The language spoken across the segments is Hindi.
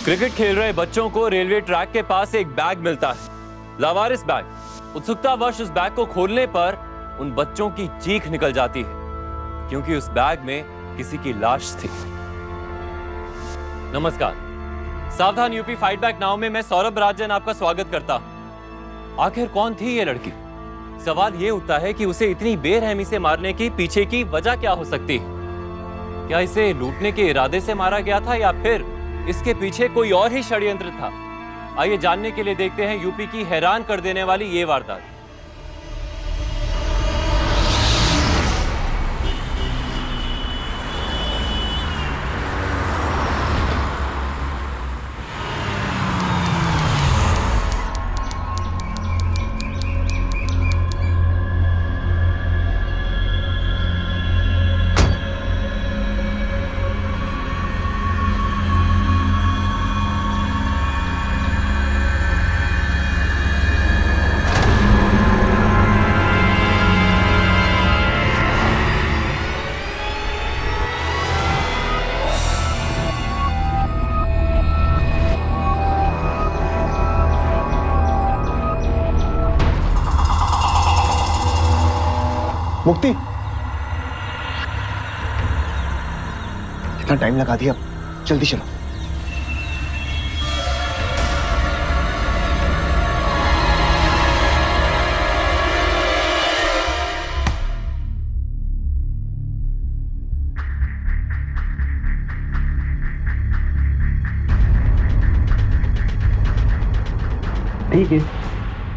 क्रिकेट खेल रहे बच्चों को रेलवे ट्रैक के पास एक बैग मिलता है, लावारिस बैग। उत्सुकतावश उस बैग को खोलने पर उन बच्चों की चीख निकल जाती है, क्योंकि उस बैग में किसी की लाश थी। नमस्कार, सावधान यूपी फाइट बैक नाउ में मैं सौरभ राजन आपका स्वागत करता हूं। आखिर कौन थी ये लड़की? सवाल ये उठता है कि उसे इतनी बेरहमी से मारने की पीछे की वजह क्या हो सकती है? क्या इसे लूटने के इरादे से मारा गया था या फिर इसके पीछे कोई और ही षड्यंत्र था? आइए जानने के लिए देखते हैं यूपी की हैरान कर देने वाली ये वारदात। मुक्ति, कितना टाइम लगा दिया, जल्दी चलो। ठीक है,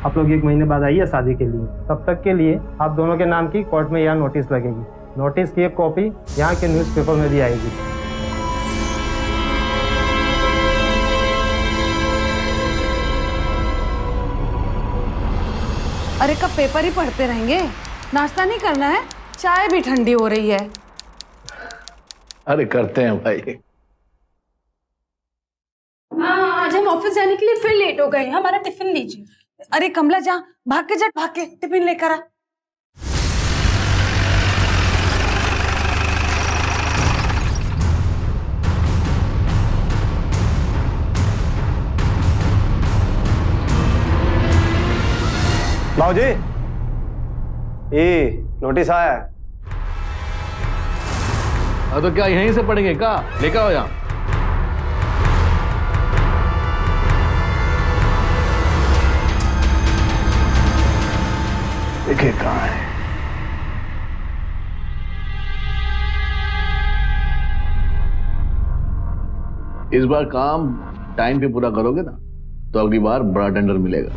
आप लोग 1 महीने बाद आइए शादी के लिए। तब तक के लिए आप दोनों के नाम की कोर्ट में यहाँ नोटिस लगेगी। नोटिस की एक कॉपी यहाँ के न्यूज़पेपर में भी आएगी। अरे कब पेपर ही पढ़ते रहेंगे? नाश्ता नहीं करना है? चाय भी ठंडी हो रही है। अरे करते हैं भाई। आज हम ऑफिस जाने के लिए फिर लेट हो गए। हमारा टिफिन लीजिए। अरे कमला जा, भाग के टिफिन लेकर आ। भाऊजी, ये नोटिस आया है। तो क्या यहीं से पढ़ेंगे? क्या लेकर आओ यहाँ। देखिए कहाँ है। इस बार काम टाइम पे पूरा करोगे ना तो अगली बार बड़ा टेंडर मिलेगा।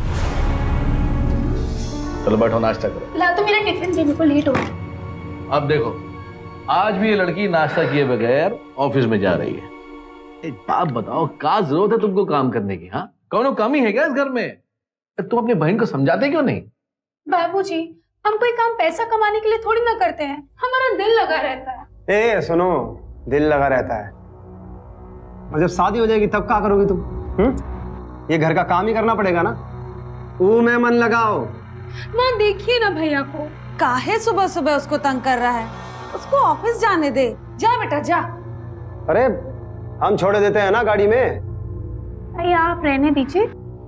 चलो बैठो, नाश्ता करो। ला तो मेरा टिफिन देने को लेट हो गया। अब देखो, आज भी ये लड़की नाश्ता किए बगैर ऑफिस में जा रही है। एक बात बताओ, क्या जरूरत है तुमको काम करने की? हाँ, कौन कमी है क्या इस घर में? तुम अपनी बहन को समझाते क्यों नहीं? बाबूजी, हम कोई काम पैसा कमाने के लिए थोड़ी ना करते हैं। हमारा दिल लगा रहता है। ए सुनो, दिल लगा रहता है और जब शादी हो जाएगी तब क्या करोगी तुम? ये घर का काम ही करना पड़ेगा ना। वो में मन लगाओ ना। देखिए ना भैया को, काहे सुबह सुबह उसको तंग कर रहा है? उसको ऑफिस जाने दे। जा बेटा जा। अरे हम छोड़ देते हैं ना गाड़ी में। भैया आप रहने दीजिए,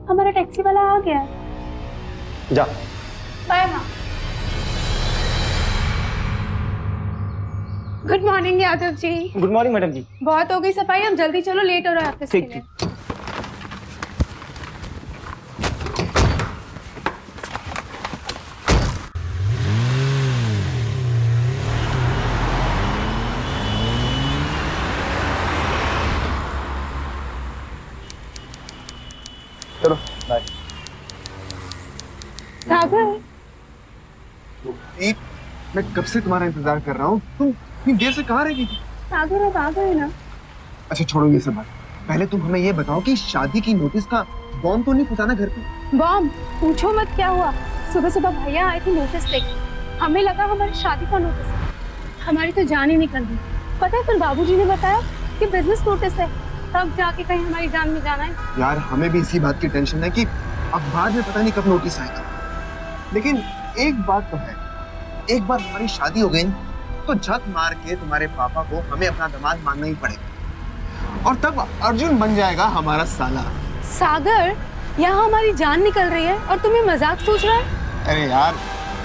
हमारा टैक्सी वाला आ गया है। जा। बाय माँ। Good morning Yadav ji. Good morning madam जी। बहुत हो गई सफाई, हम जल्दी चलो, लेट हो रहा है ऑफिस के लिए। चलो बाय। सागर, मैं कब से तुम्हारा इंतजार कर रहा हूँ। तुम इतनी देर से कहाँ रह गई थी? सागर अब आ गए ना। अच्छा छोड़ो ये सब बात, पहले तुम हमें ये बताओ कि शादी की नोटिस का बॉम्ब तो नहीं फुटाना घर पे? बॉम्ब? पूछो मत क्या हुआ। सुबह सुबह भैया आए थे नोटिस लेके। हमें लगा हमारी शादी का नोटिस है। हमारी तो जान ही निकल गई। पता है, फिर बाबूजी ने बताया कि बिजनेस नोटिस है। तब जाके कहीं हमारी जान में जाना है। यार हमें भी इसी बात की टेंशन है कि अब बाद में पता नहीं कब नोटिस आएगा। लेकिन एक बात तो है, एक बार हमारी शादी हो गई तो झक मार के तुम्हारे पापा को हमें अपना दामाद मानना ही पड़ेगा। और तब अर्जुन बन जाएगा हमारा साला। सागर, यहाँ हमारी जान निकल रही है और तुम्हें मजाक सोच रहा है? अरे यार,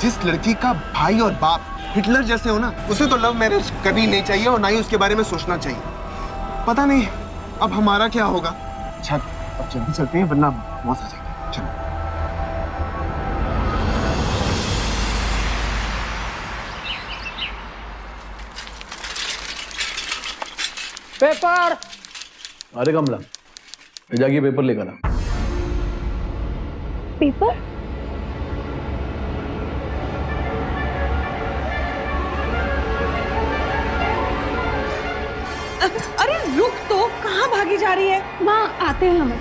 जिस लड़की का भाई और बाप हिटलर जैसे हो ना, उसे तो लव मैरिज करनी नहीं चाहिए और ना ही उसके बारे में सोचना चाहिए। पता नहीं अब हमारा क्या होगा। अच्छा, अब जल्दी चलते हैं वरना मौत आ जाएगी। चलो। पेपर। अरे कमला, जाके पेपर लेकर आ। पेपर? अरे रुक तो, कहाँ भागी जा रही है? माँ आते हैं हम।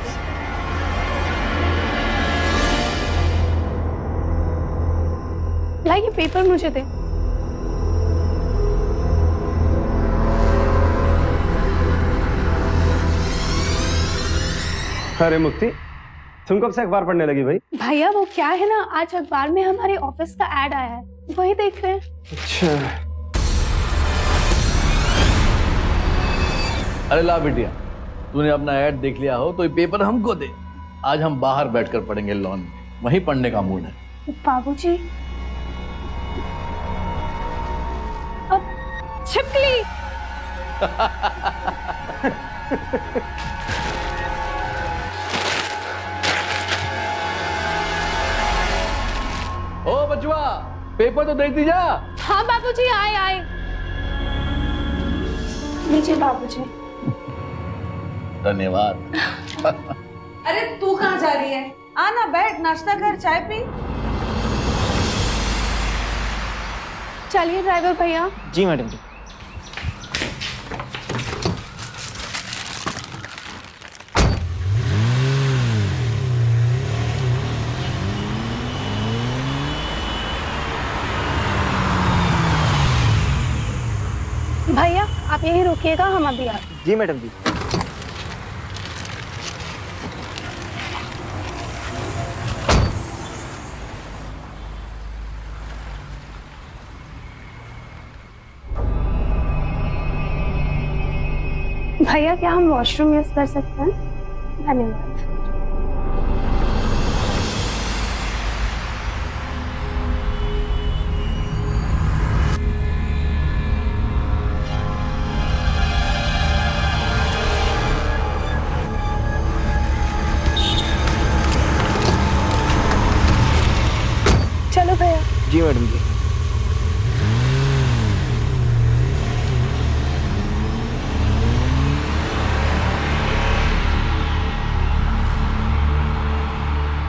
लाइए पेपर मुझे दे। अरे मुक्ति, तुम कब से अखबार पढ़ने लगी भाई? भैया वो क्या है ना, आज अखबार में हमारे ऑफिस का ऐड आया है, वही देख रहे हैं। अच्छा। अरे ला बिटिया, तूने अपना ऐड देख लिया हो तो ये पेपर हमको दे। आज हम बाहर बैठकर पढ़ेंगे लॉन में, वहीं पढ़ने का मूड है। बाबूजी, अब छिपकली। ओ बचवा, पेपर तो देखती जा। हाँ बाबूजी, आए आए। लीजिए बाबूजी। धन्यवाद। अरे तू कहाँ जा रही है? आना, बैठ, नाश्ता कर, चाय पी। चलिए ड्राइवर भैया। जी मैडम जी। भैया आप यहीं रुकिएगा, हम अभी आते हैं। जी मैडम जी। भैया क्या हम वॉशरूम यूज कर सकते हैं? धन्यवाद। चलो भैया। जी मैडम जी।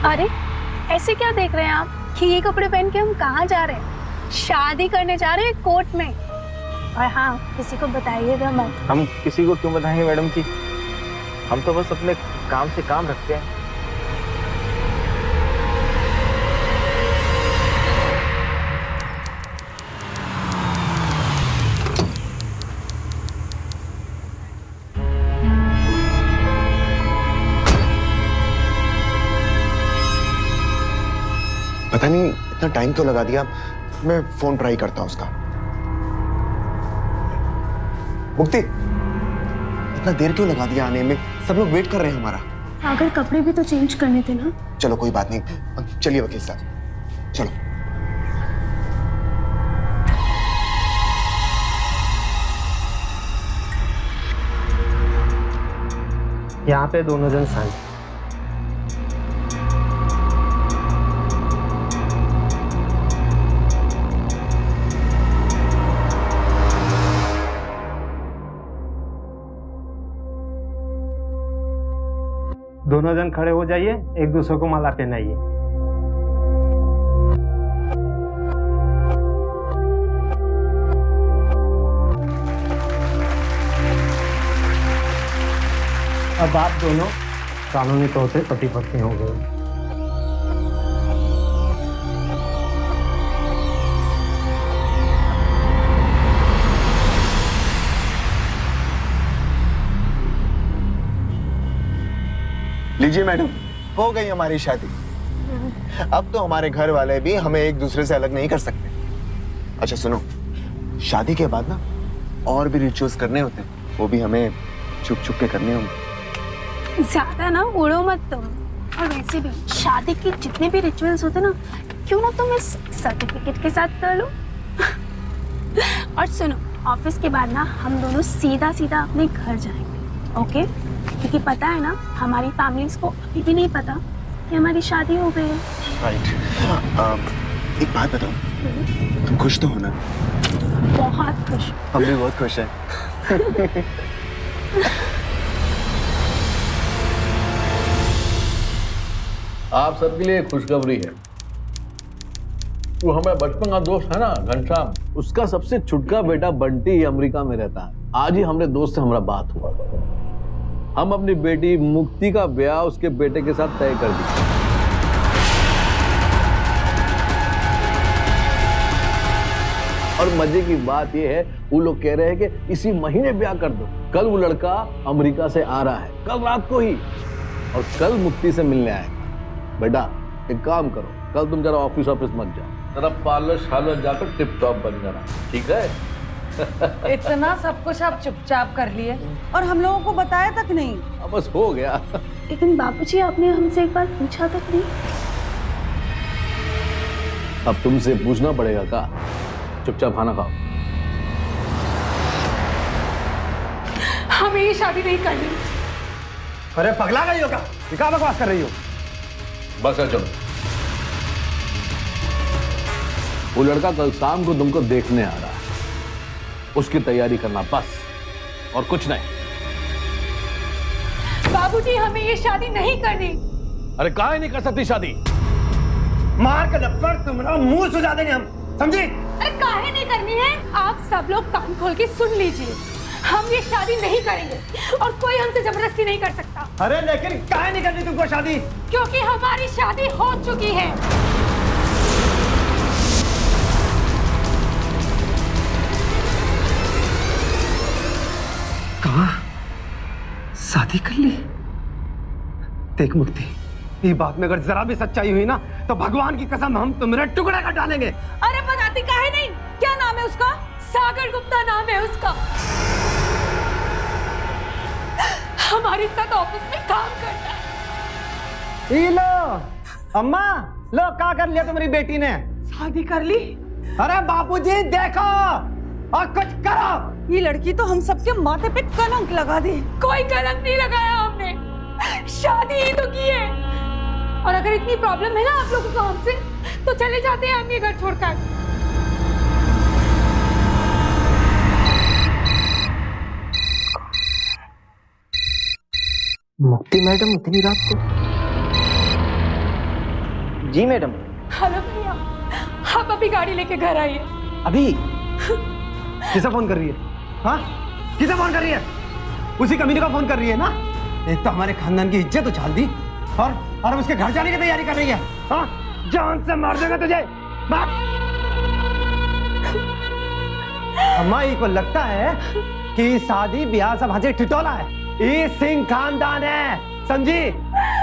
अरे ऐसे क्या देख रहे हैं आप कि ये कपड़े पहन के हम कहाँ जा रहे हैं? शादी करने जा रहे हैं कोर्ट में। और हाँ, किसी को बताइएगा मत। हम किसी को क्यों बताएंगे मैडम जी, हम तो बस अपने काम से काम रखते हैं। पता नहीं इतना टाइम क्यों लगा दिया। मैं फोन ट्राई करता हूं उसका। मुक्ति, इतना देर क्यों लगा दिया आने में? सब लोग वेट कर रहे हैं हमारा। सागर कपड़े भी तो चेंज करने थे ना। चलो कोई बात नहीं, चलिए वकील साहब, चलो। यहाँ पे दोनों जन साइन। दोनों जन खड़े हो जाइए, एक दूसरे को माला पहनाइए। अब आप दोनों कानूनी तौर से पति पत्नी हो गए। लीजिए मैडम, हो गई हमारी शादी। अब तो हमारे घर वाले भी हमें एक दूसरे से अलग नहीं कर सकते। अच्छा सुनो, शादी के बाद ना और भी रिचुअल्स करने होते हैं, वो भी हमें छुप छुप के करने होंगे। ज्यादा ना उड़ो मत तुम। और वैसे भी शादी के जितने भी रिचुअल्स होते ना, क्यों ना तुम इस सर्टिफिकेट के साथ कर लो। और सुनो, ऑफिस के बाद ना हम दोनों सीधा सीधा अपने घर जाएंगे, ओके? क्योंकि पता है ना, हमारी फैमिलीज को अभी भी नहीं पता कि हमारी शादी हो गई है। राइट। एक बात बताओ, तुम खुश तो हो ना? बहुत खुश। हम भी बहुत खुश हैं। आप सबके लिए खुशखबरी है। वो हमारा बचपन का दोस्त है ना घनश्याम, उसका सबसे छुटका बेटा बंटी अमेरिका में रहता है। आज ही हमारे दोस्त से हमारा बात हुआ। हम अपनी बेटी मुक्ति का ब्याह उसके बेटे के साथ तय कर दिया। और मजे की बात यह है, वो लोग कह रहे हैं कि इसी महीने ब्याह कर दो। कल वो लड़का अमेरिका से आ रहा है, कल रात को ही, और कल मुक्ति से मिलने आएगा। बेटा एक काम करो, कल तुम जरा ऑफिस मत जाओ, जरा पार्लर शार्लर जाकर टिप टॉप बन जाना, ठीक है? इतना सब कुछ आप चुपचाप कर लिए और हम लोगों को बताया तक नहीं। अब बस हो गया। लेकिन बाबूजी, आपने हमसे एक बार पूछा तक नहीं। अब तुमसे पूछना पड़ेगा का? चुपचाप खाना खाओ। हमें ये शादी नहीं करनी। अरे पगला गई हो क्या? क्या बकवास कर रही हो? बस चलो, वो लड़का कल शाम को तुमको देखने आ रहा है, उसकी तैयारी करना बस, और कुछ नहीं। बाबूजी, हमें ये शादी नहीं करनी। अरे काहे नहीं कर सकती शादी? मार के लपड़ तुम्हारा मुंह सुझा देंगे हम, समझी? अरे काहे नहीं करनी है? आप सब लोग कान खोल के सुन लीजिए, हम ये शादी नहीं करेंगे और कोई हमसे जबरदस्ती नहीं कर सकता। अरे लेकिन काहे नहीं करनी तुमको शादी? क्योंकि हमारी शादी हो चुकी है। कहा शादी कर ली? देख मुक्ति, ये बात में अगर जरा भी सच्चाई हुई ना, तो भगवान की कसम हम तुम्हारे टुकड़ा कर डालेंगे। अरे बताती काहे नहीं? क्या नाम है उसका? सागर गुप्ता नाम है उसका। हमारे साथ ऑफिस में काम करता है। ये लो अम्मा, लो क्या कर लिया तुम्हारी बेटी ने? शादी कर ली? अरे बापूजी देखो और कुछ करो। ये लड़की तो हम सबके माथे पे कलंक लगा दी। कोई कलंक नहीं लगाया हमने, शादी ही तो की है। और अगर इतनी प्रॉब्लम है ना आप लोगों को हमसे, तो चले जाते हैं हम ये घर छोड़कर। मुक्ति मैडम इतनी रात को? जी मैडम। हेलो भैया, आप अभी गाड़ी लेके घर आइए। अभी? किसे फोन कर रही है? हाँ, किसे फोन कर रही है? उसी कमीने का फोन कर रही है ना? एक तो हमारे खानदान की इज्जत उछाल दी, और हम उसके घर जाने की तैयारी कर रही है। हाँ, जान से मार देगा तुझे। अम्मा ही को लगता है कि शादी ब्याह सब हजे टिटोला है। ये सिंह खानदान है, समझी?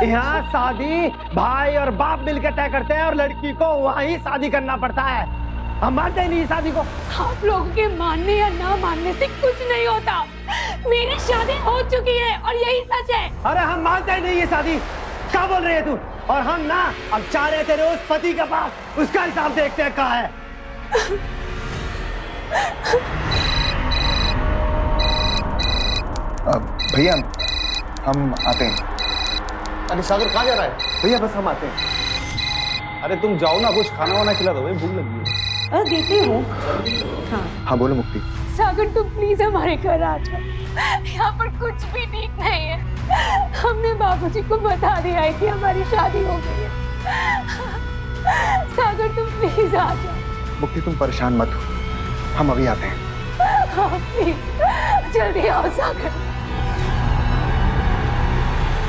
यहाँ शादी भाई और बाप मिलकर तय करते हैं और लड़की को वहीं शादी करना पड़ता है। हम मानते ही नहीं शादी को। आप लोगों के मानने या ना मानने से कुछ नहीं होता। मेरी शादी हो चुकी है और यही सच है। अरे हम मानते ही नहीं ये शादी। क्या बोल रही है तू? और हम ना अब जा रहे तेरे उस पति के पास, उसका हिसाब देखते हैं कहाँ है। भैया हम आते हैं। अरे सागर कहाँ जा रहा है? भैया बस हम आते हैं। अरे तुम जाओ ना, कुछ खाना वाना खिला दो, भूख लगी है। अरे देती हूँ। हाँ बोलो मुक्ति। सागर तुम प्लीज हमारे घर आ जाओ, यहाँ पर कुछ भी ठीक नहीं है। हमने बाबूजी को बता दिया है कि हमारी शादी हो गई है। सागर तुम प्लीज आ जाओ। मुक्ति तुम परेशान मत हो, हम अभी आते हैं। हाँ प्लीज जल्दी आओ सागर।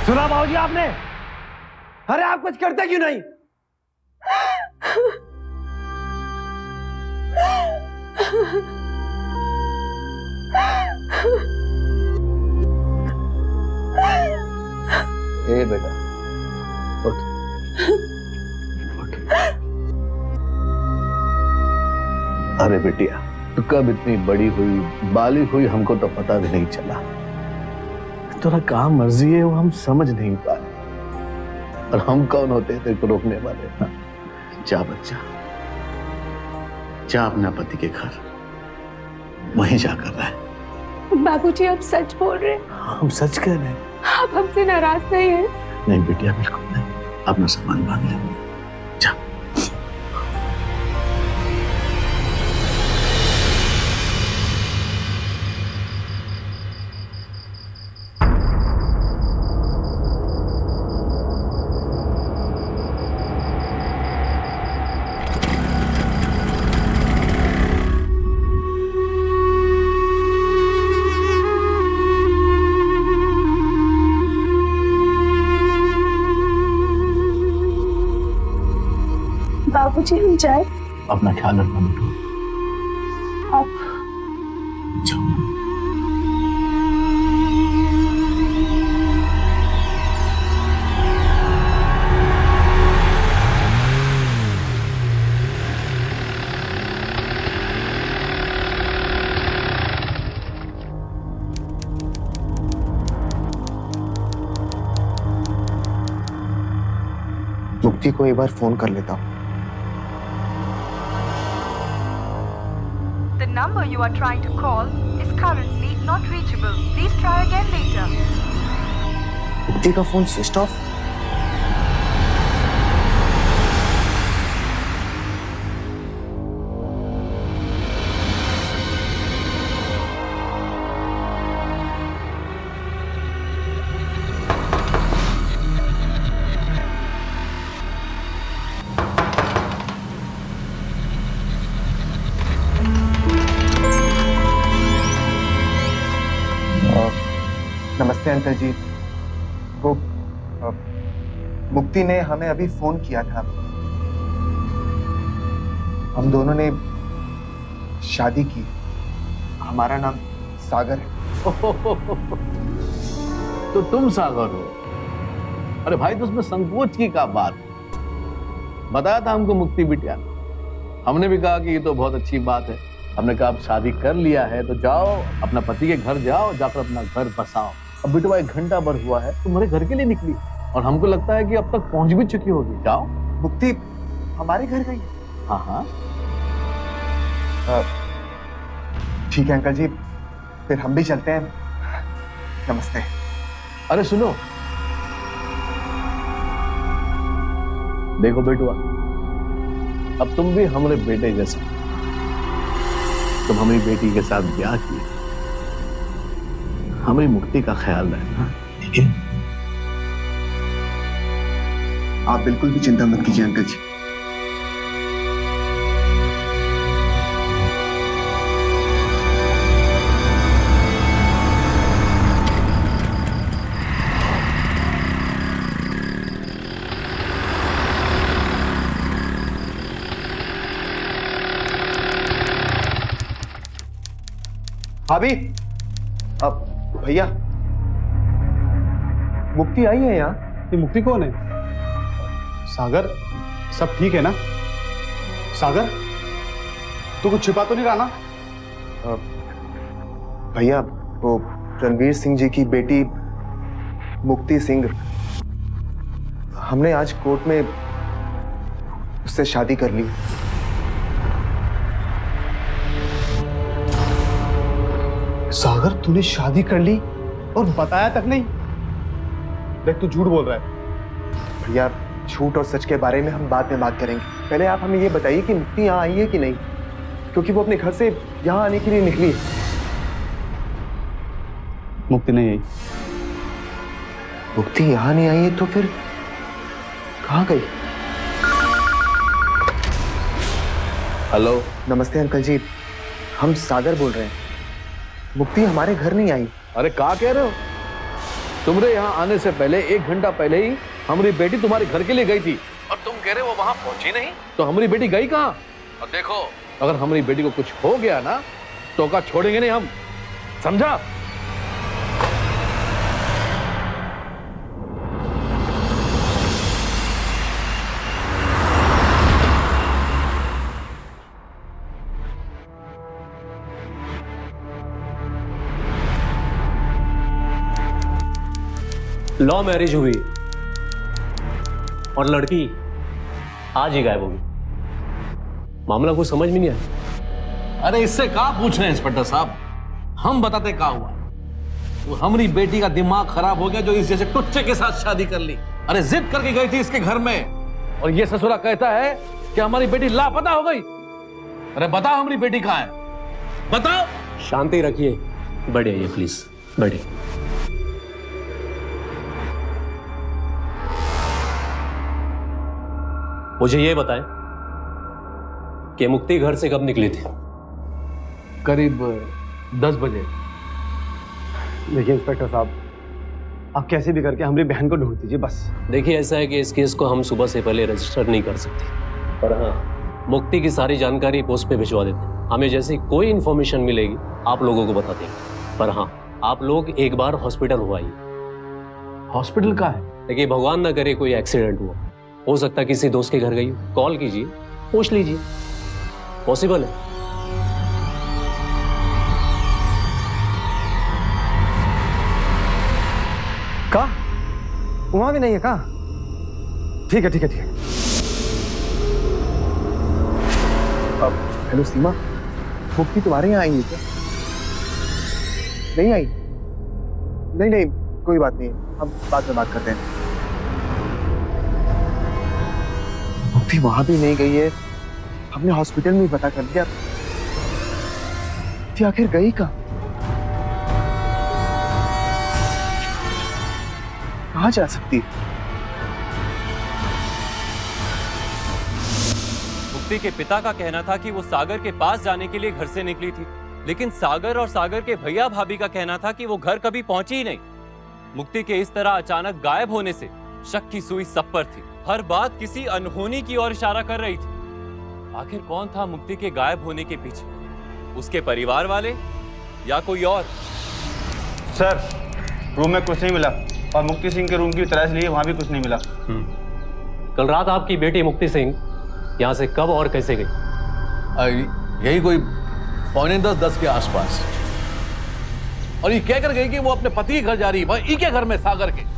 सुना बाबूजी आपने? अरे आप कुछ करते क्यों नहीं? ए बेटा उठ। अरे बेटिया, तू कब इतनी बड़ी हुई, बालिग हुई, हमको तो पता भी नहीं चला। तेरा काम मर्जी है वो हम समझ नहीं पाए, और हम कौन होते हैं तेरे को रोकने वाले? हाँ? जा बच्चा, जा अपना पति के घर, वहीं जाकर रह। बाबूजी आप सच बोल रहे हैं? हाँ, हम सच कह रहे हैं। आप हमसे नाराज नहीं हैं? नहीं बेटिया, बिल्कुल नहीं। अपना सामान बांध ले, जा। बाबूजी हम जाए? अपना ख्याल रखना बेटू। आप जाओ। मुक्ति को एक बार फोन कर लेता हूँ। The number you are trying to call is currently not reachable. Please try again later. मुक्ति का फोन स्विच ऑफ। नमस्ते अंकल जी। वो मुक्ति ने हमें अभी फोन किया था। हम दोनों ने शादी की। हमारा नाम सागर है। तो तुम सागर हो? अरे भाई, तो उसमें संकोच की क्या बात? बताया था हमको मुक्ति बिटिया ने। हमने भी कहा कि ये तो बहुत अच्छी बात है। हमने कहा अब शादी कर लिया है तो जाओ अपना पति के घर जाओ, जाकर अपना घर बसाओ। अब बिटवा 1 घंटा भर हुआ है, तुम्हारे घर के लिए निकली और हमको लगता है कि अब तक पहुंच भी चुकी होगी। जाओ। मुक्ति हमारे घर गई? हाँ हाँ, ठीक है अंकल जी, फिर हम भी चलते हैं। नमस्ते। अरे सुनो, देखो बेटुआ, अब तुम भी हमारे बेटे जैसे, तुम हमारी बेटी के साथ ब्याह किए, हमारी मुक्ति का ख्याल रखना, ठीक है? आप बिल्कुल भी चिंता मत कीजिए अंकल जी। भाभी, अब भैया, मुक्ति आई है यहाँ। ये मुक्ति कौन है? सागर, सब ठीक है ना? सागर, तू कुछ छिपा तो नहीं रहा ना? भैया, वो रणवीर सिंह जी की बेटी मुक्ति सिंह, हमने आज कोर्ट में उससे शादी कर ली। सागर, तूने शादी कर ली और बताया तक नहीं? देख, तू झूठ बोल रहा है। भैया, झूठ और सच के बारे में हम बाद में बात करेंगे। पहले आप हमें ये बताइए कि मुक्ति यहाँ आई है कि नहीं, क्योंकि वो अपने घर से यहाँ आने के लिए निकली है। मुक्ति नहीं आई। मुक्ति यहाँ नहीं आई है तो फिर कहाँ गई? हेलो, नमस्ते अंकल जी, हम सागर बोल रहे हैं। मुक्ति हमारे घर नहीं आई। अरे क्या कह रहे हो? तुम्हारे यहाँ आने से पहले 1 घंटा पहले ही हमारी बेटी तुम्हारे घर के लिए गई थी और तुम कह रहे हो वो वहां पहुंची नहीं? तो हमारी बेटी गई कहाँ? और देखो, अगर हमारी बेटी को कुछ हो गया ना तो का छोड़ेंगे नहीं हम, समझा? लव मैरिज हुई और लड़की आज ही गायब होगी। मामला कुछ समझ में नहीं आया। अरे इससे क्या पूछ रहे हैं इंस्पेक्टर साहब, हम बताते क्या हुआ। वो हमारी बेटी का दिमाग खराब हो गया जो इस जैसे टुच्चे के साथ शादी कर ली। अरे जिद करके गई थी इसके घर में और ये ससुरा कहता है कि हमारी बेटी लापता हो गई। अरे बताओ हमारी बेटी कहाँ है, बताओ। शांति रखिए, बैठिए ये प्लीज, बैठिए। मुझे ये बताएं कि मुक्ति घर से कब निकली थी? करीब 10 बजे। देखिए इंस्पेक्टर साहब, आप कैसे भी करके हमारी बहन को ढूंढ दीजिए बस। देखिए ऐसा है कि इस केस को हम सुबह से पहले रजिस्टर नहीं कर सकते, पर हाँ मुक्ति की सारी जानकारी पोस्ट पे भिजवा देते हैं। हमें जैसी कोई इन्फॉर्मेशन मिलेगी आप लोगों को बता देंगे। पर हाँ आप लोग एक बार हॉस्पिटल हो आइए। हॉस्पिटल का है? देखिए भगवान ना करे कोई एक्सीडेंट हुआ, हो सकता है किसी दोस्त के घर गई, कॉल कीजिए, पूछ लीजिए, पॉसिबल है। का वहां भी नहीं है का? ठीक है ठीक है ठीक है। अब हेलो सीमा, मुक्ति तुम्हारे यहाँ आई है क्या? नहीं आई? नहीं नहीं कोई बात नहीं, हम बाद में बात करते हैं। मुक्ति वहां भी नहीं गई है, हमने हॉस्पिटल में ही पता कर दिया। मुक्ति आखिर गई कहाँ? कहाँ जा सकती है? मुक्ति के पिता का कहना था कि वो सागर के पास जाने के लिए घर से निकली थी, लेकिन सागर और सागर के भैया भाभी का कहना था कि वो घर कभी पहुंची ही नहीं। मुक्ति के इस तरह अचानक गायब होने से शक की सुई सब पर थी। हर बात किसी अनहोनी की ओर इशारा कर रही थी। आखिर कौन था मुक्ति के गायब होने के पीछे? उसके परिवार वाले या कोई और? सर रूम में कुछ नहीं मिला और मुक्ति सिंह के रूम की तलाश ली, वहां भी कुछ नहीं मिला। कल रात आपकी बेटी मुक्ति सिंह यहाँ से कब और कैसे गई? यही कोई 9:45-10 के आसपास। और ये कह कर गई कि वो अपने पति के घर जा रही है, भाई के घर में, सागर के।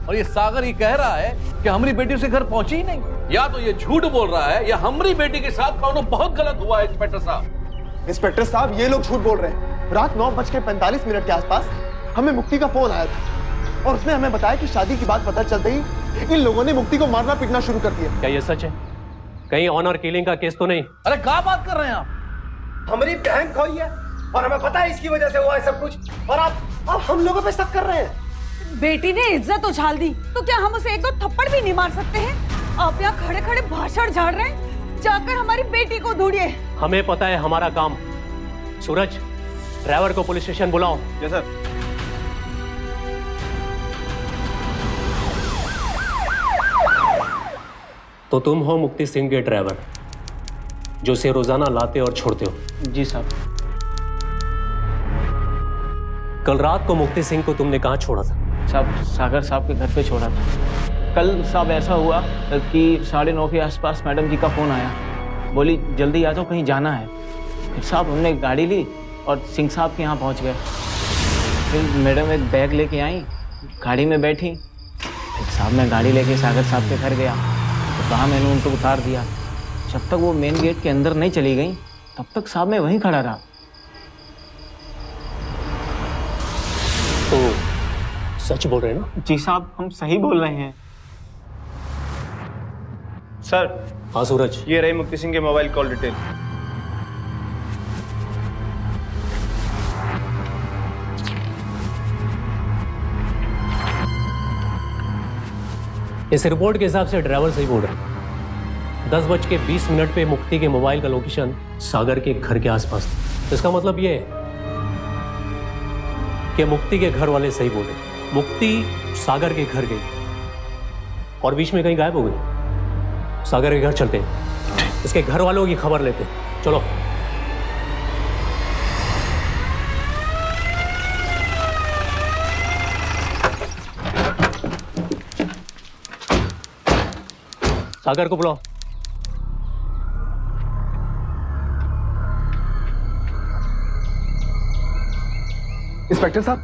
और ये सागर ये कह रहा है कि हमारी बेटी उसे घर पहुंची ही नहीं। या तो ये झूठ बोल रहा है या हमारी बेटी के साथ कौनो बहुत गलत हुआ है। इंस्पेक्टर साहब, इंस्पेक्टर साहब ये लोग झूठ बोल रहे हैं। रात 9:45 के आसपास हमें मुक्ति का फोन आया था और उसने हमें बताया कि शादी की बात पता चलते ही इन लोगों ने मुक्ति को मारना पीटना शुरू कर दिया। क्या ये सच है? कहीं ऑनर किलिंग का केस तो नहीं? अरे क्या बात कर रहे हैं आप? हमारी बहन खोई है और हमें पता है इसकी वजह से हुआ है सब कुछ, और आप हम लोगों पे शक कर रहे हैं। बेटी ने इज्जत उछाल दी तो क्या हम उसे एक दो थप्पड़ भी नहीं मार सकते हैं? आप यहाँ खड़े खड़े भाषण झाड़ रहे हैं। जाकर हमारी बेटी को ढूंढिए। हमें पता है हमारा काम। सूरज, ड्राइवर को पुलिस स्टेशन बुलाओ। जी सर। तो तुम हो मुक्ति सिंह के ड्राइवर जो उसे रोजाना लाते और छोड़ते हो? जी साहब। कल रात को मुक्ति सिंह को तुमने कहाँ छोड़ा था? साहब सागर साहब के घर पे छोड़ा था। कल साहब ऐसा हुआ कि 9:30 के आसपास मैडम जी का फ़ोन आया, बोली जल्दी आ जाओ कहीं जाना है। फिर साहब हमने गाड़ी ली और सिंह साहब के यहाँ पहुँच गए। फिर मैडम एक बैग लेके आई, गाड़ी में बैठी। फिर साहब मैं गाड़ी लेके सागर साहब के घर गया तो कहाँ मैंने उनको उतार दिया। जब तक वो मेन गेट के अंदर नहीं चली गई तब तक साहब मैं वहीं खड़ा रहा। तो सच बोल रहे हैं ना? जी साहब हम सही बोल रहे हैं। सर। हाँ सूरज, ये रही मुक्ति सिंह के मोबाइल कॉल डिटेल। इस रिपोर्ट के हिसाब से ड्राइवर सही बोल रहा है। 10:20 पे मुक्ति के मोबाइल का लोकेशन सागर के घर के आसपास था। इसका मतलब ये है कि मुक्ति के घर वाले सही बोले। मुक्ति सागर के घर गई और बीच में कहीं गायब हो गई। सागर के घर चलते हैं, इसके घर वालों की खबर लेते हैं। चलो। सागर को बुलाओ। इंस्पेक्टर साहब,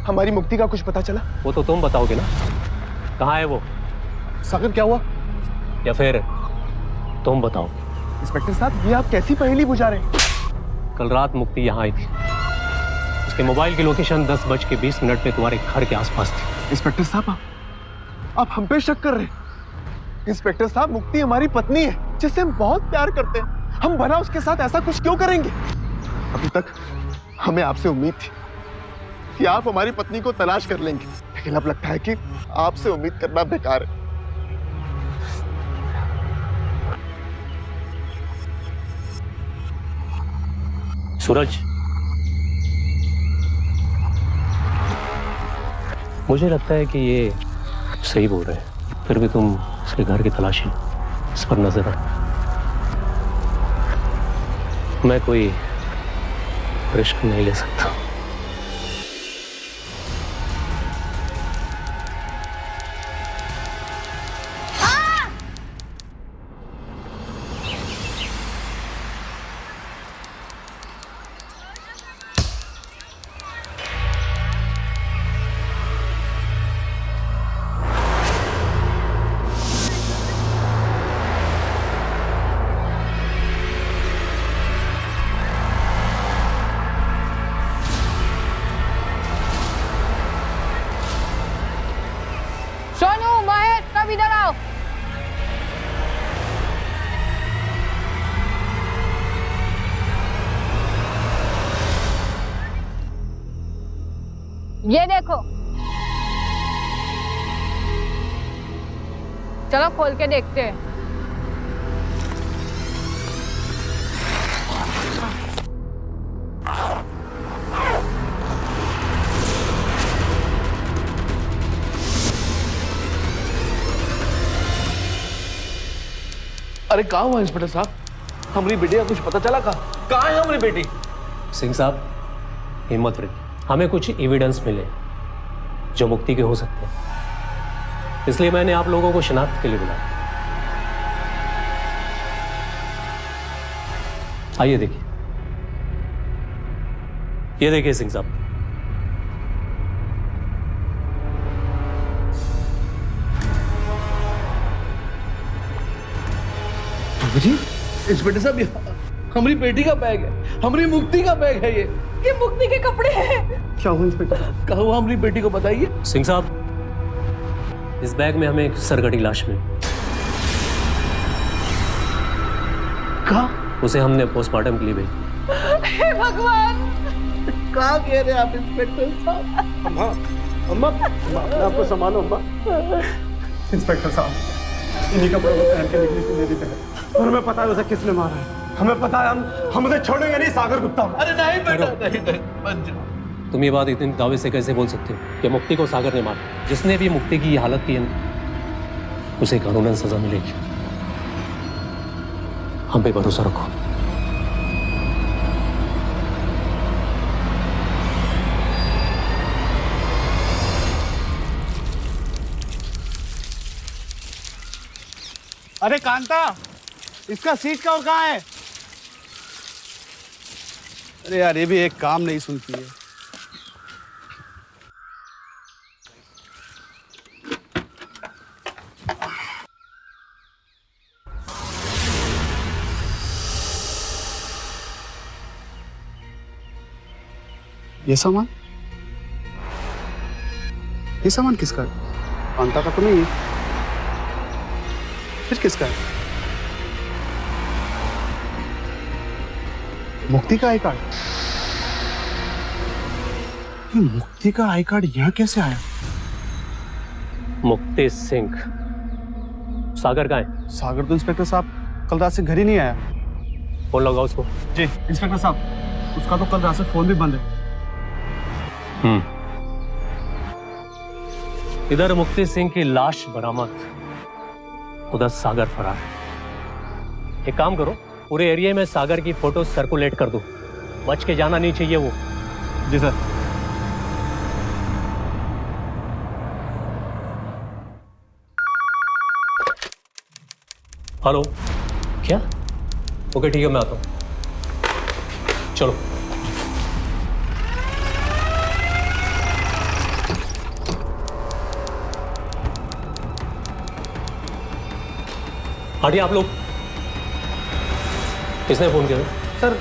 हमारी मुक्ति का कुछ पता चला? वो तो तुम बताओगे ना, कहाँ है वो? सागर क्या हुआ? या फिर तुम बताओ। इंस्पेक्टर साहब, ये आप कैसी पहेली बुझा रहे हैं? कल रात मुक्ति यहाँ आई थी, उसके मोबाइल की लोकेशन 10:20 पे तुम्हारे घर के आसपास थी। इंस्पेक्टर साहब, आप हम पे शक कर रहे हैं? इंस्पेक्टर साहब, मुक्ति हमारी पत्नी है जिससे हम बहुत प्यार करते हैं। हम भला उसके साथ ऐसा कुछ क्यों करेंगे? अभी तक हमें आपसे उम्मीद थी कि आप हमारी पत्नी को तलाश कर लेंगे, लेकिन अब लगता है कि आपसे उम्मीद करना बेकार है। सूरज, मुझे लगता है कि ये सही बोल रहे हैं, फिर भी तुम उसके घर की तलाशी इस पर नजर रख। मैं कोई रिस्क नहीं ले सकता। सोनू, महेश, कब इधर आओ। ये देखो, चलो खोल के देखते हैं। अरे कहाँ हुआ इंस्पेक्टर साहब? हमारी बेटी का कुछ पता चला? कहाँ है हमारी बेटी? सिंह साहब, हिम्मत रखिए, हमें कुछ एविडेंस मिले जो मुक्ति के हो सकते हैं, इसलिए मैंने आप लोगों को शिनाख्त के लिए बुलाया। आइए देखिए, ये देखिए सिंह साहब, जी इंस्पेक्टर साहब, ये हमारी बेटी का बैग है, हमारी मुक्ति का बैग है। ये मुक्ति के कपड़े हैं। क्या हुआ इंस्पेक्टर साहब? कहाँ हुआ हमारी बेटी को बताइए। सिंह साहब, इस बैग में हमें एक सरकटी लाश मिली। कहाँ? उसे हमने पोस्टमार्टम के लिए भेज दिया। हे भगवान, कहाँ कह रहे हैं आप इंस्पेक्टर साहब? अम्मा, अम्मा, आपको संभालो अम्मा। इंस्पेक्टर साहब, इन्हीं कपड़ों को पहन के निकली थी मेरी बहन, और हमें पता है उसे किसने मारा है। हमें पता है, हम उसे छोड़ेंगे नहीं सागर गुप्ता। अरे नहीं बेटा, नहीं, मत जाओ। तुम ये बात इतनी दावे से कैसे बोल सकते हो कि मुक्ति को सागर ने मारा? जिसने भी मुक्ति की ये हालत की है ना, उसे कानूनन सजा मिलेगी। हम पे भरोसा रखो। अरे कांता, इसका सीट कवर कहाँ है? अरे यार, ये भी एक काम नहीं सुनती है। ये सामान किसका है? कांता का तो नहीं है, फिर किसका है? मुक्ति का आई कार्ड। ये मुक्ति का आई कार्ड यहाँ कैसे आया? मुक्ति सिंह, सागर कहाँ है? सागर तो इंस्पेक्टर साहब कल रात से घर ही नहीं आया। फोन लगाओ उसको। जी इंस्पेक्टर साहब, उसका तो कल रात से फोन भी बंद है। इधर मुक्ति सिंह की लाश बरामद, उधर सागर फरार है। एक काम करो, पूरे एरिया में सागर की फोटो सर्कुलेट कर दो, बच के जाना नहीं चाहिए वो। जी सर। हेलो, क्या? ओके ठीक है, मैं आता हूँ। चलो। हटिए आप लोग। किसने फोन किया? सर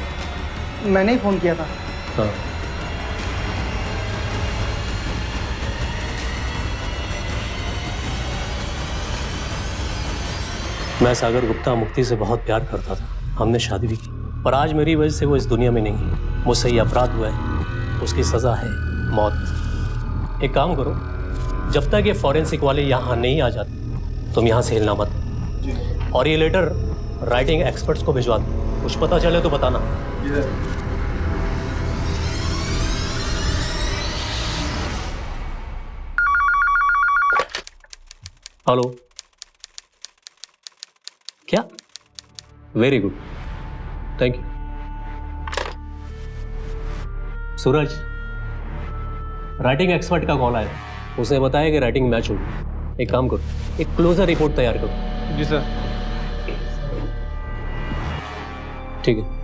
मैंने ही फ़ोन किया था। हाँ। मैं सागर गुप्ता मुक्ति से बहुत प्यार करता था, हमने शादी भी की, पर आज मेरी वजह से वो इस दुनिया में नहीं है। मुझसे ये अपराध हुआ है, उसकी सजा है मौत। एक काम करो, जब तक ये फॉरेंसिक वाले यहाँ नहीं आ जाते तुम यहाँ से हिलना मत, और ये लेटर राइटिंग एक्सपर्ट्स को भिजवा दो। कुछ पता चले तो बताना। हेलो, क्या? Very good, thank you. Suraj, writing expert का कॉल आया, उसने बताया कि राइटिंग मैच होगी। एक काम करो, एक क्लोजर रिपोर्ट तैयार करो। जी सर। ठीक है।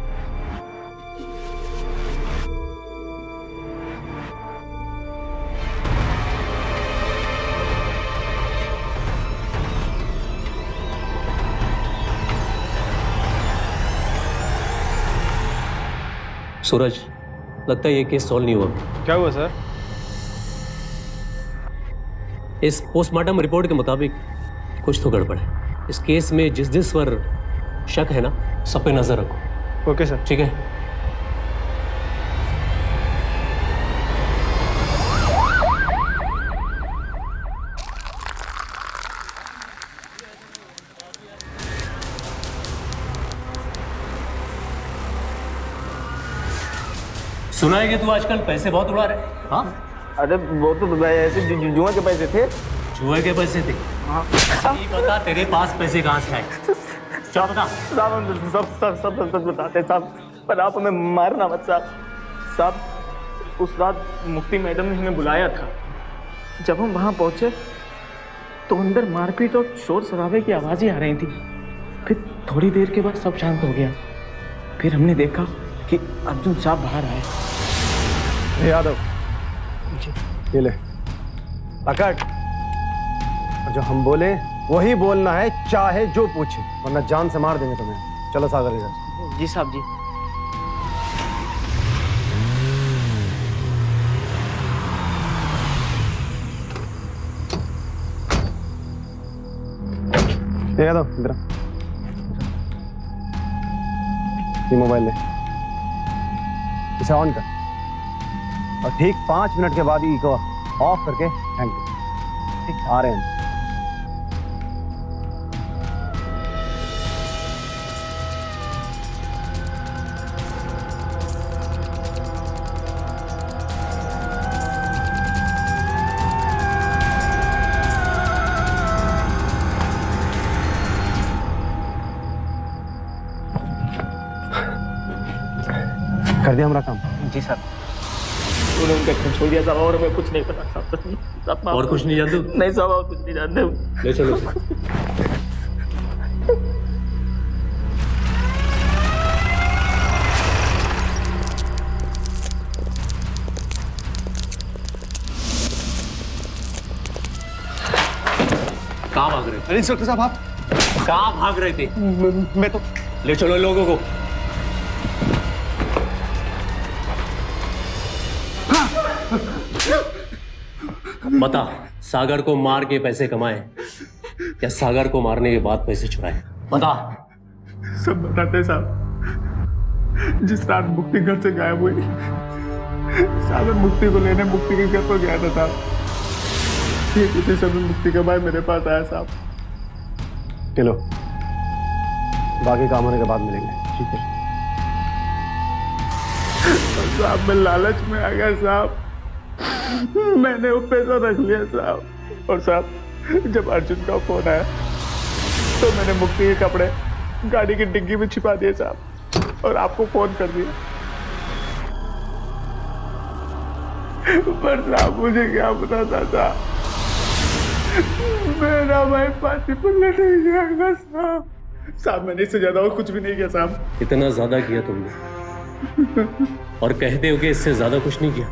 सूरज, लगता है ये केस सॉल्व नहीं हुआ। क्या हुआ सर? इस पोस्टमार्टम रिपोर्ट के मुताबिक कुछ तो गड़बड़ है। इस केस में जिस जिस पर शक है ना, सब पे नजर रखो। Okay sir. ठीक है। सुना है कि तू आजकल पैसे बहुत उड़ा रहे? हाँ, अरे वो तो ऐसे जुआ के पैसे थे। जुए के पैसे थे? हाँ। नहीं पता तेरे पास पैसे कहाँ से आए? क्या बता? साहब हम सब बताते साहब, पर आप हमें मारना मत साहब। साहब उस रात मुक्ति मैडम ने हमें बुलाया था। जब हम वहाँ पहुँचे तो अंदर मारपीट और शोर शराबे की आवाज़ें आ रही थी। फिर थोड़ी देर के बाद सब शांत हो गया। फिर हमने देखा कि अर्जुन साहब बाहर आए। यादव ये ले पकड़, और जो हम बोले वही बोलना है, चाहे जो पूछे, वरना जान से मार देंगे तुम्हें। चलो सागर इधर। जी साहब जी। यादव इधर, ये मोबाइल ले, इसे ऑन कर और ठीक 5 मिनट के बाद ही को ऑफ करके हैंग कर। ठीक, आ रहे हैं। कर दिया हमारा काम। जी साहब, उन्होंने उनका खून छोड़ दिया साहब, और हमें कुछ नहीं पता साहब। और कुछ नहीं जानते? नहीं साहब, और कुछ नहीं जानते। ले चलो। कहाँ भाग रहे थे? इंस्पेक्टर साहब आप कहाँ भाग रहे थे? मैं तो ले चलो इन लोगों को। बता, सागर को मार के पैसे कमाए या सागर को मारने के बाद पैसे चुराए? बता। सब बताते साहब। जिस रात मुक्ति घर से गायब हुई, सागर मुक्ति को लेने मुक्ति के घर पर गया था साहब। ठीक उसी समय मुक्ति का भाई मेरे पास आया साहब। चलो, बाकी काम होने के बाद मिलेंगे। ठीक है साहब, मैं लालच में आ गया साहब। मैंने वो पैसा रख लिया साहब। और साहब, जब अर्जुन का फोन आया तो मैंने मुक्ति के कपड़े गाड़ी की डिग्गी में छिपा दिए साहब, और आपको फोन कर दिया। पर साहब मुझे क्या पता था मेरा भाई फांसी पर लटक जाएगा साहब। साहब मैंने इससे ज्यादा और कुछ भी नहीं किया साहब। इतना ज्यादा किया तुमने और कहते हो कि इससे ज्यादा कुछ नहीं किया।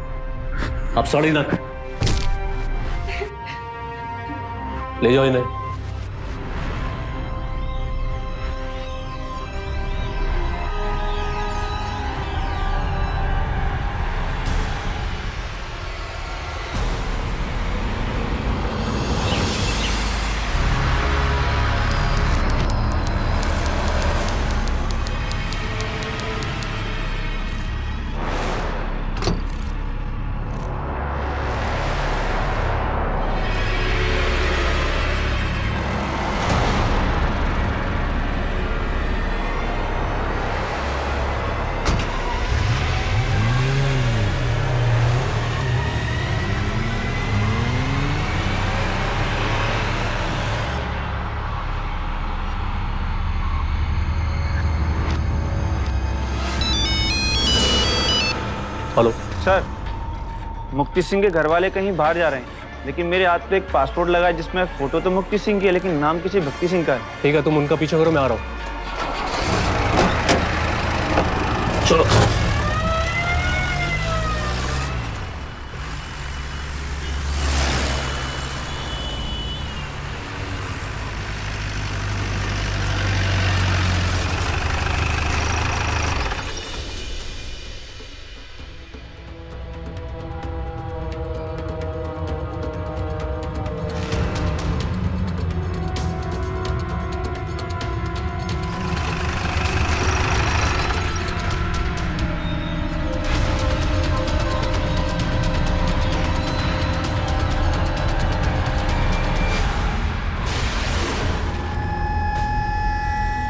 अब सॉरी ना, ले जाओ इन्हें। सर, मुक्ति सिंह के घर वाले कहीं बाहर जा रहे हैं, लेकिन मेरे हाथ पे एक पासपोर्ट लगा है जिसमें फोटो तो मुक्ति सिंह की है, लेकिन नाम किसी भक्ति सिंह का है। ठीक है, तुम उनका पीछा करो, मैं आ रहा हूँ। चलो।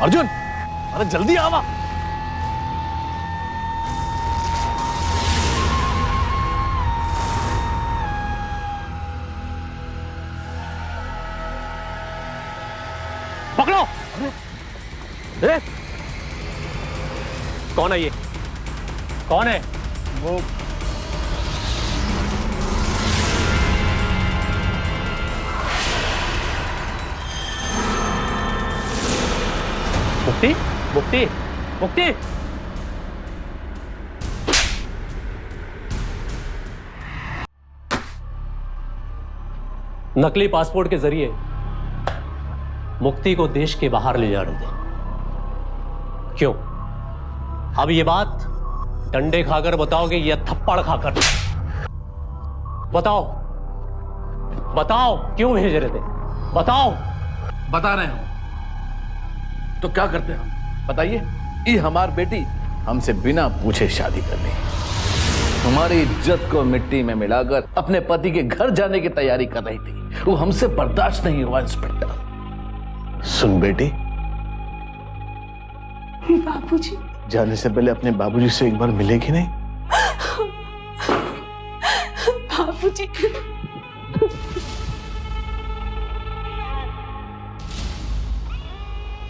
अर्जुन, अरे जल्दी आवा। पकड़ो। ए? कौन है ये? कौन है वो? मुक्ति, मुक्ति, मुक्ति। नकली पासपोर्ट के जरिए मुक्ति को देश के बाहर ले जा रहे थे। क्यों? अब ये बात डंडे खाकर बताओगे या थप्पड़ खाकर? बताओ, बताओ क्यों भेज रहे थे? बताओ। बता रहे हो तो क्या करते हम? बताइए। ये हमारी बेटी हमसे बिना पूछे शादी कर ली, हमारी इज्जत को मिट्टी में मिलाकर अपने पति के घर जाने की तैयारी कर रही थी। वो हमसे बर्दाश्त नहीं हुआ। इंस्पेक्टर सुन बेटी, बाबूजी, जाने से पहले अपने बाबूजी से एक बार मिलेगी नहीं? बाबूजी।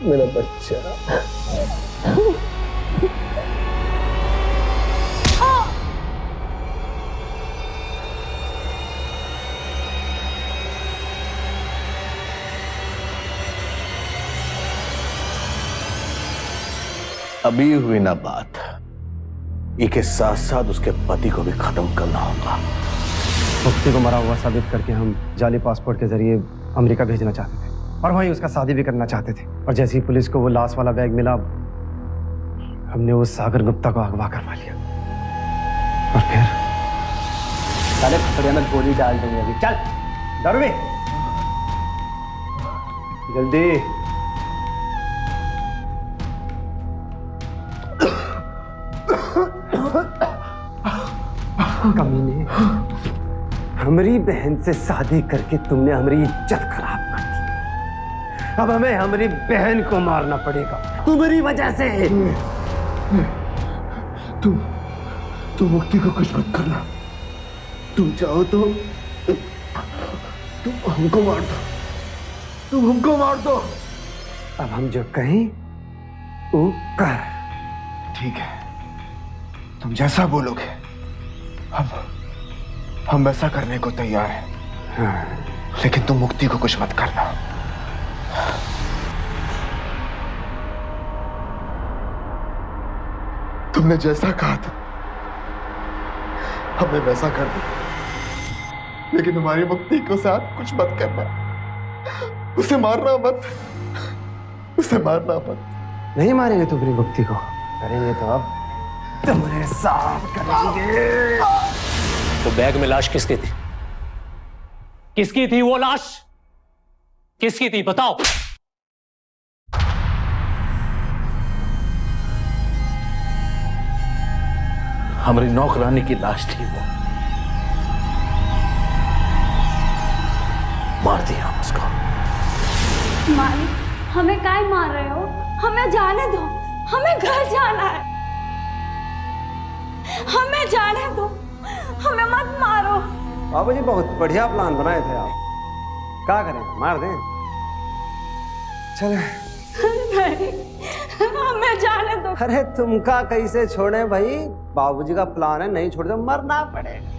मेरा बच्चा। अभी हुई ना बात, इसके साथ साथ उसके पति को भी खत्म करना होगा। मुक्ति को मरा हुआ साबित करके हम जाली पासपोर्ट के जरिए अमेरिका भेजना चाहते थे और वहीं उसका शादी भी करना चाहते थे। और जैसे ही पुलिस को वो लाश वाला बैग मिला, हमने उस सागर गुप्ता को अगवा करवा लिया। और फिर साले खतरे में गोली डाल देंगे। अभी चल डर में जल्दी। कमीने, हमारी बहन से शादी करके तुमने हमारी इज्जत खराब कर दी। अब हमें हमारी बहन को मारना पड़ेगा तुम्हारी वजह से। तुम मुक्ति को कुछ मत करना। तुम चाहो तो तुम हमको मार दो, तुम हमको मार दो। अब हम जो कहें वो कर। ठीक है, तुम जैसा बोलोगे हम वैसा करने को तैयार हैं। हाँ। लेकिन तुम मुक्ति को कुछ मत करना। तुमने जैसा कहा था हमें वैसा कर दो, लेकिन हमारी मुक्ति को साथ कुछ मत करना। उसे मारना मत, उसे मारना मत। नहीं मारेंगे तुम्हारी मुक्ति को, करेंगे तो अब तुम्हारे साथ करेंगे। तो बैग में लाश किसकी थी? किसकी थी वो लाश? किसकी थी बताओ? हमारी नौकरानी की लाश थी वो। मार दिया हम उसको। मालिक, हमें काहे मार रहे हो? हमें जाने दो, हमें घर जाना है। हमें जाने दो, हमें मत मारो। बाबू जी बहुत बढ़िया प्लान बनाए थे आप। क्या करें, मार दें? चले। नहीं। हमें जाने दो। अरे तुमका कैसे छोड़े भाई, बाबूजी का प्लान है, नहीं छोड़ दो मरना पड़ेगा।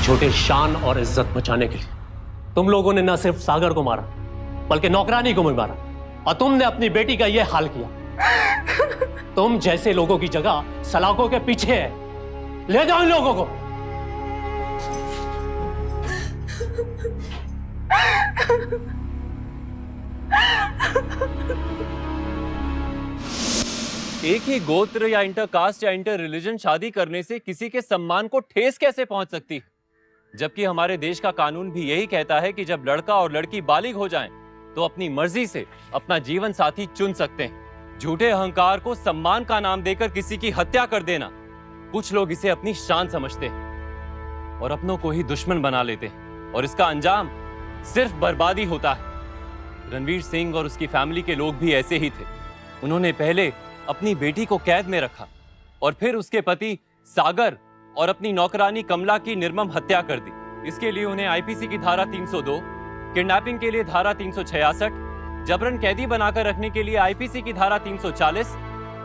छोटे शान और इज्जत बचाने के लिए तुम लोगों ने न सिर्फ सागर को मारा बल्कि नौकरानी को भी मारा, और तुमने अपनी बेटी का यह हाल किया। तुम जैसे लोगों की जगह सलाखों के पीछे है। ले जाओ इन लोगों को। एक ही गोत्र या इंटरकास्ट या इंटर रिलीजन शादी करने से किसी के सम्मान को ठेस कैसे पहुंच सकती है? जबकि हमारे देश का कानून भी यही कहता है कि जब लड़का और लड़की बालिग हो जाएं, तो अपनी मर्जी से अपना जीवन साथी चुन सकते हैं। झूठे अहंकार को सम्मान का नाम देकर किसी की हत्या कर देना, कुछ लोग इसे अपनी शान समझते हैं और अपनों को ही दुश्मन बना लेते हैं, और इसका अंजाम सिर्फ बर्बादी होता है। रणवीर सिंह और उसकी फैमिली के लोग भी ऐसे ही थे। उन्होंने पहले अपनी बेटी को कैद में रखा और फिर उसके पति सागर और अपनी नौकरानी कमला की निर्मम हत्या कर दी। इसके लिए उन्हें आईपीसी की धारा 302, किडनैपिंग के लिए धारा 366, जबरन कैदी बनाकर रखने के लिए आईपीसी की धारा 340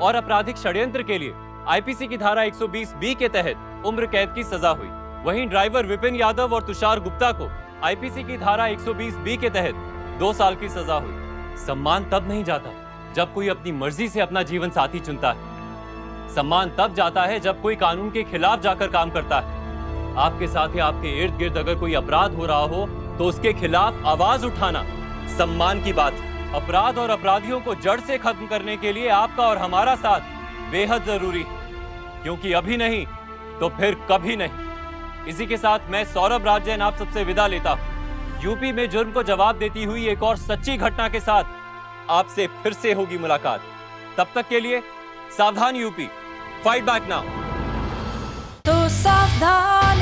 और आपराधिक षड्यंत्र के लिए आईपीसी की धारा 120B के तहत उम्र कैद की सजा हुई। वहीं ड्राइवर विपिन यादव और तुषार गुप्ता को आईपीसी की धारा 120B के तहत 2 साल की सजा हुई। सम्मान तब नहीं जाता जब कोई अपनी मर्जी से अपना जीवन साथी चुनता है। सम्मान तब जाता है जब कोई कानून के खिलाफ जाकर काम करता है। आपके साथ या आपके इर्द गिर्द अगर कोई अपराध हो रहा हो तो उसके खिलाफ आवाज उठाना सम्मान की बात है। अपराध और अपराधियों को जड़ से खत्म करने के लिए आपका और हमारा साथ बेहद जरूरी है, क्योंकि अभी नहीं तो फिर कभी नहीं। इसी के साथ मैं सौरभ राज जैन आप सबसे विदा लेता हूं। यूपी में जुर्म को जवाब देती हुई एक और सच्ची घटना के साथ आपसे फिर से होगी मुलाकात। तब तक के लिए सावधान यूपी, फाइट बैक नाउ। तो सावधान